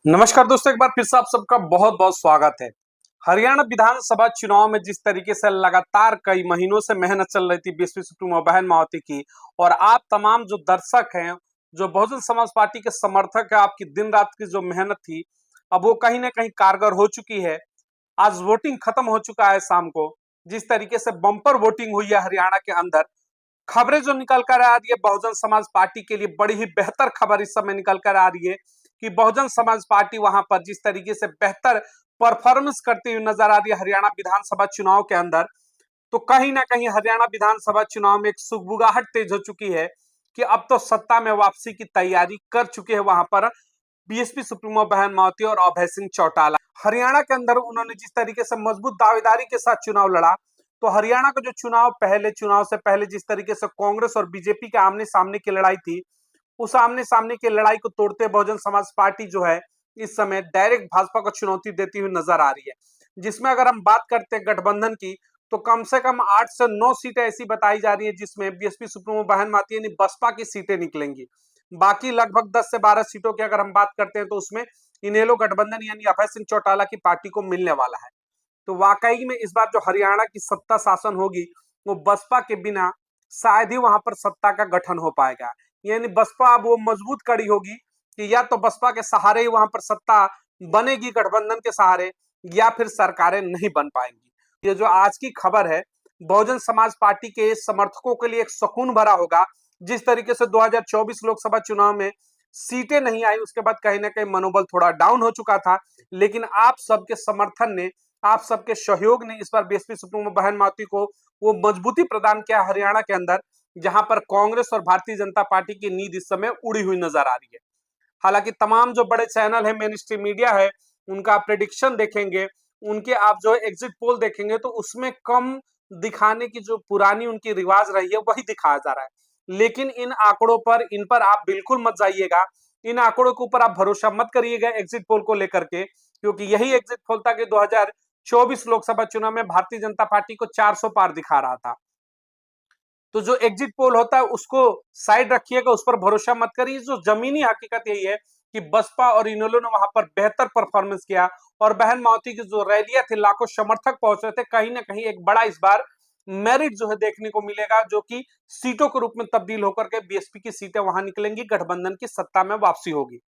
नमस्कार दोस्तों, एक बार फिर से आप सबका बहुत बहुत स्वागत है। हरियाणा विधानसभा चुनाव में जिस तरीके से लगातार कई महीनों से मेहनत चल रही थी बीएसपी सुप्रीमो बहन मायावती की, और आप तमाम जो दर्शक हैं, जो बहुजन समाज पार्टी के समर्थक है, आपकी दिन रात की जो मेहनत थी, अब वो कहीं ना कहीं कारगर हो चुकी है। आज वोटिंग खत्म हो चुका है शाम को। जिस तरीके से बम्पर वोटिंग हुई है हरियाणा के अंदर, खबरें जो निकल कर आ रही है बहुजन समाज पार्टी के लिए बड़ी ही बेहतर खबर इस समय निकल कर आ रही है कि बहुजन समाज पार्टी वहां पर जिस तरीके से बेहतर परफॉर्मेंस करती हुई नजर आ रही है हरियाणा विधानसभा चुनाव के अंदर। तो कहीं ना कहीं हरियाणा विधानसभा चुनाव में एक सुगबुगाहट तेज हो चुकी है कि अब तो सत्ता में वापसी की तैयारी कर चुके हैं वहां पर बीएसपी सुप्रीमो बहन मायावती और अभय सिंह चौटाला। हरियाणा के अंदर उन्होंने जिस तरीके से मजबूत दावेदारी के साथ चुनाव लड़ा, तो हरियाणा का जो चुनाव से पहले जिस तरीके से कांग्रेस और बीजेपी के आमने सामने की लड़ाई थी, उस आमने सामने की लड़ाई को तोड़ते बहुजन समाज पार्टी जो है इस समय डायरेक्ट भाजपा को चुनौती देती हुई नजर आ रही है। जिसमें अगर हम बात करते हैं गठबंधन की, तो कम से कम 8 से 9 सीटें ऐसी बताई जा रही है जिसमें बीएसपी सुप्रीमो बहन मायावती यानी बसपा की सीटें निकलेंगी। बाकी लगभग 10 से 12 सीटों की अगर हम बात करते हैं तो उसमें इनेलो गठबंधन यानी अभय सिंह चौटाला की पार्टी को मिलने वाला है। तो वाकई में इस बार जो हरियाणा की सत्ता शासन होगी, वो बसपा के बिना शायद ही वहां पर सत्ता का गठन हो पाएगा। यानी बसपा अब वो मजबूत कड़ी होगी कि या तो बसपा के सहारे ही वहां पर सत्ता बनेगी गठबंधन के सहारे, या फिर सरकारें नहीं बन पाएंगी। ये जो आज की खबर है, बहुजन समाज पार्टी के समर्थकों के लिए एक सुकून भरा होगा। जिस तरीके से 2024 लोकसभा चुनाव में सीटें नहीं आई, उसके बाद कहीं ना कहीं मनोबल थोड़ा डाउन हो चुका था, लेकिन आप सबके समर्थन ने, आप सबके सहयोग ने इस बार बीएसपी सुप्रीमो बहन मायावती को वो मजबूती प्रदान किया हरियाणा के अंदर, जहां पर कांग्रेस और भारतीय जनता पार्टी की नींद इस समय उड़ी हुई नजर आ रही है। हालांकि तमाम जो बड़े चैनल है, मेन स्ट्रीम मीडिया है, उनका प्रेडिक्शन देखेंगे, उनके आप जो एग्जिट पोल देखेंगे, तो उसमें कम दिखाने की जो पुरानी उनकी रिवाज रही है वही दिखाया जा रहा है। लेकिन इन आंकड़ों पर, इन पर आप बिल्कुल मत जाइएगा, इन आंकड़ों के ऊपर आप भरोसा मत करिएगा एग्जिट पोल को लेकर के, क्योंकि यही एग्जिट पोल था कि 2024 लोकसभा चुनाव में भारतीय जनता पार्टी को 400 पार दिखा रहा था। तो जो एग्जिट पोल होता है उसको साइड रखिएगा, उस पर भरोसा मत करिए। जो जमीनी हकीकत यही है कि बसपा और इनेलो ने वहां पर बेहतर परफॉर्मेंस किया, और बहन मायावती की जो रैलियां थी, लाखों समर्थक पहुंच रहे थे, कहीं ना कहीं एक बड़ा इस बार मेरिट जो है देखने को मिलेगा, जो कि सीटों के रूप में तब्दील होकर के बीएसपी की सीटें वहां निकलेंगी, गठबंधन की सत्ता में वापसी होगी।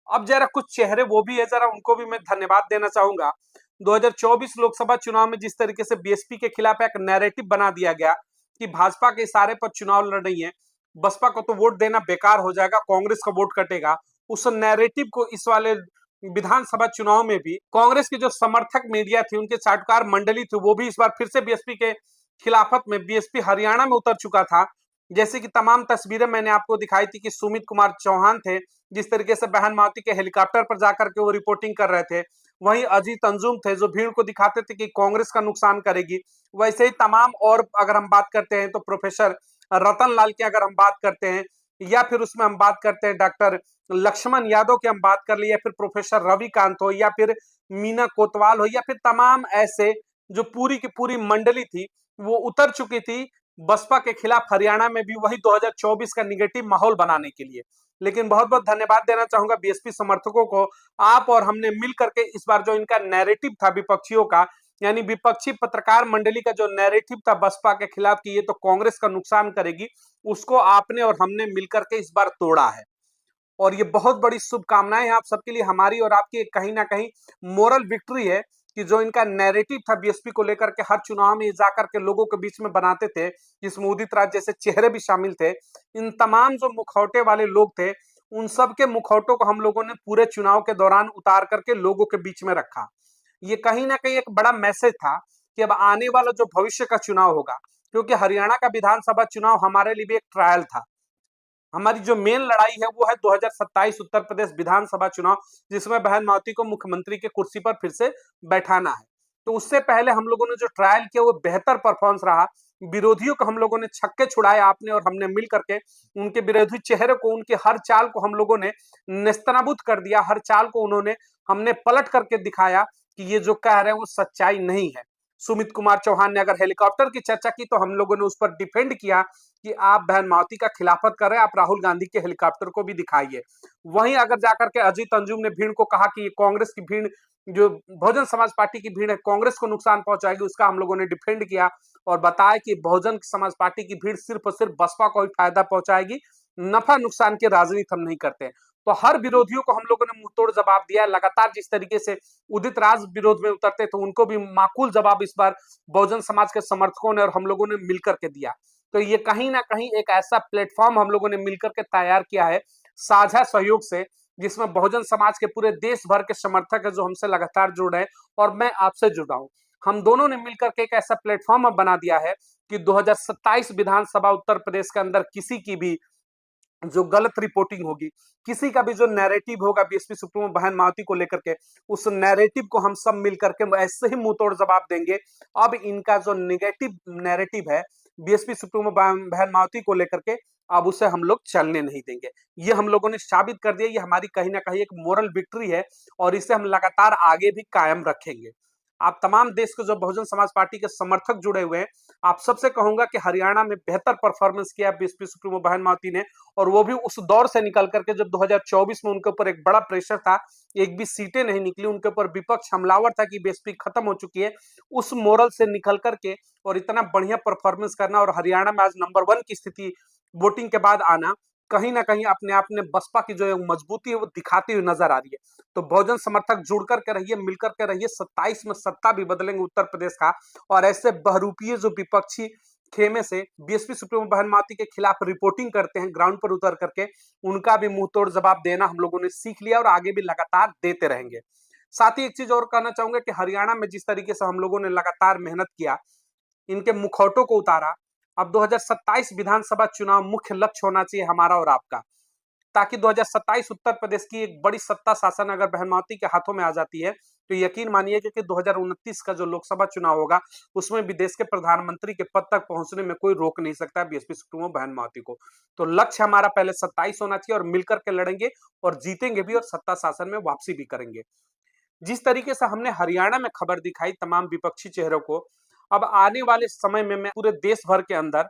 अब जरा कुछ चेहरे वो भी है, जरा उनको भी मैं धन्यवाद देना चाहूंगा। 2024 लोकसभा चुनाव में जिस तरीके से बीएसपी के खिलाफ एक नैरेटिव बना दिया गया कि भाजपा के इशारे पर चुनाव लड़ रही है, बसपा को तो वोट देना बेकार हो जाएगा, कांग्रेस का वोट कटेगा, उस नैरेटिव को इस वाले विधानसभा चुनाव में भी कांग्रेस की जो समर्थक मीडिया थी, उनके चाटुकार मंडली थी, वो भी इस बार फिर से बीएसपी के खिलाफत में, बीएसपी हरियाणा में उतर चुका था। जैसे कि तमाम तस्वीरें मैंने आपको दिखाई थी कि सुमित कुमार चौहान थे, जिस तरीके से बहन मायावती के हेलीकॉप्टर पर जाकर के वो रिपोर्टिंग कर रहे थे। वहीं अजीत अंजुम थे जो भीड़ को दिखाते थे कि कांग्रेस का नुकसान करेगी। वैसे ही तमाम, और अगर हम बात करते हैं तो प्रोफेसर रतन लाल की अगर हम बात करते हैं, या फिर उसमें हम बात करते हैं डॉक्टर लक्ष्मण यादव की हम बात कर ली, या फिर प्रोफेसर रविकांत हो, या फिर मीना कोतवाल हो, या फिर तमाम ऐसे जो पूरी की पूरी मंडली थी वो उतर चुकी थी बसपा के खिलाफ हरियाणा में भी, वही 2024 का निगेटिव माहौल बनाने के लिए। लेकिन बहुत बहुत धन्यवाद देना चाहूंगा बीएसपी समर्थकों को। आप और हमने मिल करके इस बार जो इनका नैरेटिव था विपक्षियों का, यानी विपक्षी पत्रकार मंडली का जो नैरेटिव था बसपा के खिलाफ कि ये तो कांग्रेस का नुकसान करेगी, उसको आपने और हमने मिलकर के इस बार तोड़ा है। और ये बहुत बड़ी शुभकामनाएं हैं आप सबके लिए, हमारी और आपकी कहीं ना कहीं मोरल विक्ट्री है कि जो इनका नैरेटिव था बीएसपी को लेकर के हर चुनाव में जाकर के लोगों के बीच में बनाते थे, जिसमें उदित राज जैसे चेहरे भी शामिल थे, इन तमाम जो मुखौटे वाले लोग थे, उन सब के मुखौटों को हम लोगों ने पूरे चुनाव के दौरान उतार करके लोगों के बीच में रखा। ये कहीं ना कहीं एक बड़ा मैसेज था कि अब आने वाला जो भविष्य का चुनाव होगा, क्योंकि हरियाणा का विधानसभा चुनाव हमारे लिए भी एक ट्रायल था। हमारी जो मेन लड़ाई है वो है 2027 उत्तर प्रदेश विधानसभा चुनाव, जिसमें बहन मायावती को मुख्यमंत्री की कुर्सी पर फिर से बैठाना है। तो उससे पहले हम लोगों ने जो ट्रायल किया वो बेहतर परफॉर्मेंस रहा। विरोधियों को हम लोगों ने छक्के छुड़ाए, आपने और हमने मिल करके उनके विरोधी चेहरे को, उनके हर चाल को हम लोगों ने नेस्तनाबूद कर दिया। हर चाल को हमने पलट करके दिखाया कि ये जो कह रहे हैं वो सच्चाई नहीं है। सुमित कुमार चौहान ने अगर हेलीकॉप्टर की चर्चा की तो हम लोगों ने उस पर डिफेंड किया कि आप बहन मावती का खिलाफत कर रहे हैं, आप राहुल गांधी के हेलीकॉप्टर को भी दिखाइए। वहीं अगर जाकर के अजीत अंजुम ने भीड़ को कहा कि ये कांग्रेस की भीड़, जो बहुजन समाज पार्टी की भीड़ है, कांग्रेस को नुकसान पहुंचाएगी, उसका हम लोगों ने डिफेंड किया और बताया कि बहुजन समाज पार्टी की भीड़ सिर्फ और सिर्फ बसपा को ही फायदा पहुंचाएगी, नफा नुकसान की राजनीति हम नहीं करते। तो हर विरोधियों को हम लोगों ने मुंहतोड़ जवाब दिया। लगातार जिस तरीके से उदित राज विरोध में उतरते तो उनको भी माकूल जवाब इस बार बहुजन समाज के समर्थकों ने और हम लोगों ने मिलकर के दिया। तो ये कहीं ना कहीं एक ऐसा प्लेटफॉर्म हम लोगों ने मिलकर के तैयार किया है साझा सहयोग से, जिसमें बहुजन समाज के पूरे देश भर के समर्थक है जो हमसे लगातार जुड़ रहे हैं और मैं आपसे जुड़ रहा हूं। हम दोनों ने मिलकर के एक ऐसा प्लेटफॉर्म अब बना दिया है कि 2027 विधानसभा उत्तर प्रदेश के अंदर किसी की भी जो गलत रिपोर्टिंग होगी, किसी का भी जो नैरेटिव होगा बीएसपी सुप्रीमो बहन मावती को लेकर के, उस नैरेटिव को हम सब मिलकर के ऐसे ही मुंह तोड़ जवाब देंगे। अब इनका जो निगेटिव नैरेटिव है बीएसपी सुप्रीमो बहन मावती को लेकर के, अब उसे हम लोग चलने नहीं देंगे। ये हम लोगों ने साबित कर दिया, ये हमारी कहीं ना कहीं एक मोरल विक्ट्री है और इसे हम लगातार आगे भी कायम रखेंगे। आप तमाम देश के जो बहुजन समाज पार्टी के समर्थक जुड़े हुए हैं, आप सबसे कहूंगा कि हरियाणा में बेहतर परफॉर्मेंस किया बीएसपी सुप्रीमो बहन मावती ने, और वो भी उस दौर से निकल करके जब 2024 में उनके ऊपर एक बड़ा प्रेशर था, एक भी सीटें नहीं निकली, उनके ऊपर विपक्ष हमलावर था कि बीएसपी खत्म हो चुकी है, उस मोरल से निकल करके और इतना बढ़िया परफॉर्मेंस करना और हरियाणा में आज नंबर 1 की स्थिति वोटिंग के बाद आना, कहीं ना कहीं अपने आप में बसपा की जो मजबूती है वो दिखाती हुई नजर आ रही है। तो बहुजन समर्थक जुड़ करके रहिए, मिलकर के रहिए, 27 में सत्ता भी बदलेंगे उत्तर प्रदेश का, और ऐसे बहरूपीय जो विपक्षी खेमे से बीएसपी सुप्रीमो बहन मावती के खिलाफ रिपोर्टिंग करते हैं ग्राउंड पर उतर करके, उनका भी मुंह तोड़ जवाब देना हम लोगों ने सीख लिया और आगे भी लगातार देते रहेंगे। साथ ही एक चीज और कहना चाहूंगा कि हरियाणा में जिस तरीके से हम लोगों ने लगातार मेहनत किया, इनके मुखौटों को उतारा, अब 2027 विधानसभा चुनाव मुख्य लक्ष्य होना चाहिए हमारा और आपका, ताकि 2027 उत्तर प्रदेश की एक बड़ी सत्ता शासन अगर बहन मावती के हाथों में आ जाती है तो यकीन मानिए कि 2029 का जो लोकसभा चुनाव होगा उसमें भी देश के प्रधानमंत्री के पद तक पहुंचने में कोई रोक नहीं सकता बीएसपी सुप्रीमो बहन मावती को। तो लक्ष्य हमारा पहले 27 होना चाहिए और मिलकर के लड़ेंगे और जीतेंगे भी और सत्ता शासन में वापसी भी करेंगे। जिस तरीके से हमने हरियाणा में खबर दिखाई तमाम विपक्षी चेहरों को, अब आने वाले समय में मैं पूरे देश भर के अंदर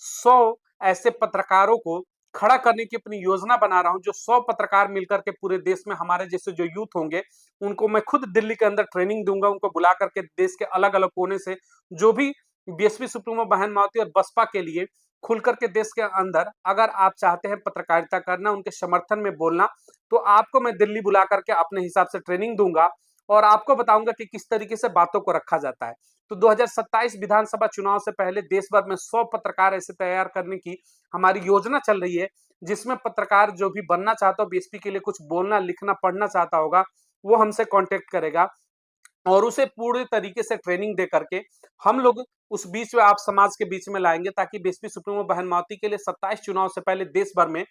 100 ऐसे पत्रकारों को खड़ा करने की अपनी योजना बना रहा हूं, जो 100 पत्रकार मिलकर के पूरे देश में हमारे जैसे जो यूथ होंगे उनको मैं खुद दिल्ली के अंदर ट्रेनिंग दूंगा, उनको बुला करके देश के अलग अलग कोने से जो भी बीएसपी सुप्रीमो बहन मावती और बसपा के लिए खुल करके देश के अंदर अगर आप चाहते हैं पत्रकारिता करना, उनके समर्थन में बोलना, तो आपको मैं दिल्ली बुला करके अपने हिसाब से ट्रेनिंग दूंगा और आपको बताऊंगा कि किस तरीके से बातों को रखा जाता है। तो 2027 विधानसभा चुनाव से पहले देश भर में 100 पत्रकार ऐसे तैयार करने की हमारी योजना चल रही है, जिसमें पत्रकार जो भी बनना चाहता हो, बीएसपी के लिए कुछ बोलना लिखना पढ़ना चाहता होगा, वो हमसे कांटेक्ट करेगा और उसे पूरे तरीके से ट्रेनिंग दे करके हम लोग उस बीच में आप समाज के बीच में लाएंगे, ताकि बीएसपी सुप्रीमो बहन मावती के लिए 27 चुनाव से पहले देश भर में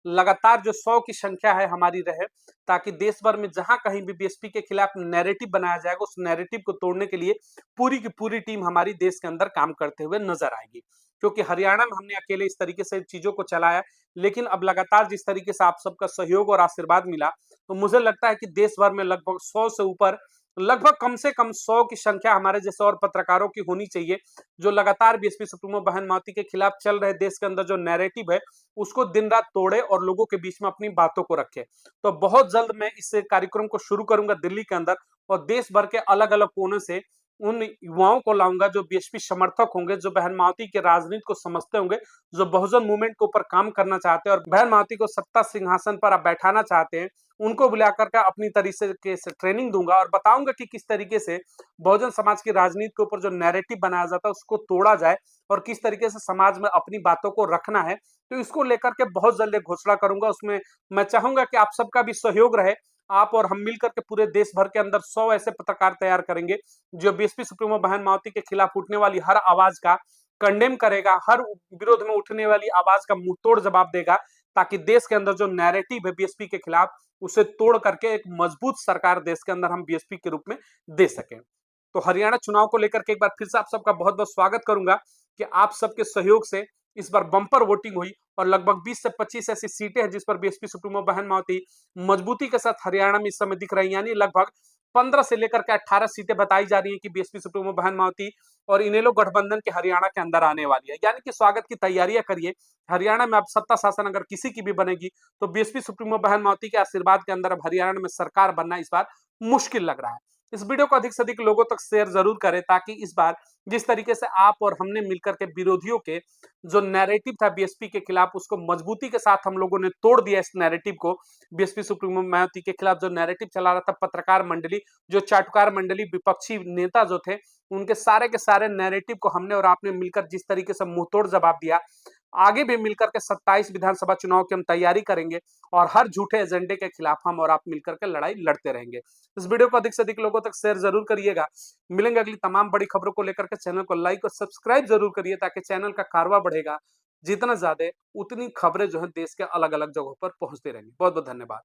लगातार जो 100 की संख्या है हमारी रहे, ताकि देश भर में जहां कहीं भी बीएसपी के खिलाफ नैरेटिव बनाया जाएगा उस नैरेटिव को तोड़ने के लिए पूरी की पूरी टीम हमारी देश के अंदर काम करते हुए नजर आएगी। क्योंकि हरियाणा में हमने अकेले इस तरीके से चीजों को चलाया, लेकिन अब लगातार जिस तरीके से आप सबका सहयोग और आशीर्वाद मिला, तो मुझे लगता है कि देश भर में लगभग 100 से ऊपर, लगभग कम से कम 100 की संख्या हमारे जैसे और पत्रकारों की होनी चाहिए, जो लगातार बीएसपी सुप्रीमो बहन मावती के खिलाफ चल रहे देश के अंदर जो नैरेटिव है उसको दिन रात तोड़े और लोगों के बीच में अपनी बातों को रखे। तो बहुत जल्द मैं इस कार्यक्रम को शुरू करूंगा दिल्ली के अंदर और देश भर के अलग अलग कोने से उन युवाओं को लाऊंगा जो बीएसपी समर्थक होंगे, जो बहन मावती की राजनीति को समझते होंगे, जो बहुजन मूवमेंट के ऊपर काम करना चाहते हैं और बहन मावती को सत्ता सिंहासन पर बैठाना चाहते हैं, उनको बुलाकर के अपनी तरीके से ट्रेनिंग दूंगा और बताऊंगा कि किस तरीके से बहुजन समाज की राजनीति के ऊपर जो नैरेटिव बनाया जाता है उसको तोड़ा जाए और किस तरीके से समाज में अपनी बातों को रखना है। तो इसको लेकर के बहुत जल्द एक घोषणा करूंगा, उसमें मैं चाहूंगा कि आप सबका भी सहयोग रहे। आप और हम मिलकर के पूरे देश भर के अंदर 100 ऐसे पत्रकार तैयार करेंगे जो बीएसपी सुप्रीमो बहन मावती के खिलाफ उठने वाली हर आवाज का कंडेम करेगा, हर विरोध में उठने वाली आवाज का मुंहतोड़ जवाब देगा, ताकि देश के अंदर जो नैरेटिव है बीएसपी के खिलाफ उसे तोड़ करके एक मजबूत सरकार देश के अंदर हम बीएसपी के रूप में दे सकें। तो हरियाणा चुनाव को लेकर के एक बार फिर से आप सबका बहुत बहुत स्वागत करूंगा कि आप सबके सहयोग से इस बार बम्पर वोटिंग हुई और लगभग 20 से 25 ऐसी सीटें हैं जिस पर बीएसपी सुप्रीमो बहन मावती मजबूती के साथ हरियाणा में इस समय दिख रही, यानी लगभग 15 से लेकर के 18 सीटें बताई जा रही है कि बीएसपी सुप्रीमो बहन मायावती और इनेलो गठबंधन के हरियाणा के अंदर आने वाली है। यानी कि स्वागत की तैयारियां करिए। हरियाणा में अब सत्ता शासन अगर किसी की भी बनेगी तो बीएसपी सुप्रीमो बहन मायावती के आशीर्वाद के अंदर अब हरियाणा में सरकार बनना इस बार मुश्किल लग रहा है। इस वीडियो को अधिक से अधिक लोगों तक शेयर जरूर करें ताकि इस बार जिस तरीके से आप और हमने मिलकर के विरोधियों के जो नैरेटिव था बीएसपी के खिलाफ उसको मजबूती के साथ हम लोगों ने तोड़ दिया। इस नैरेटिव को बीएसपी सुप्रीमो मायावती के खिलाफ जो नैरेटिव चला रहा था पत्रकार मंडली, जो चाटुकार मंडली, विपक्षी नेता जो थे, उनके सारे के सारे नैरेटिव को हमने और आपने मिलकर जिस तरीके से मुंहतोड़ जवाब दिया, आगे भी मिलकर के 27 विधानसभा चुनाव की हम तैयारी करेंगे और हर झूठे एजेंडे के खिलाफ हम और आप मिलकर के लड़ाई लड़ते रहेंगे। इस वीडियो को अधिक से अधिक लोगों तक शेयर जरूर करिएगा। मिलेंगे अगली तमाम बड़ी खबरों को लेकर के। चैनल को लाइक और सब्सक्राइब जरूर करिए ताकि चैनल का कारवा बढ़ेगा। जितना ज्यादा उतनी खबरें जो है देश के अलग अलग जगहों पर पहुंचती रहेंगी। बहुत बहुत धन्यवाद।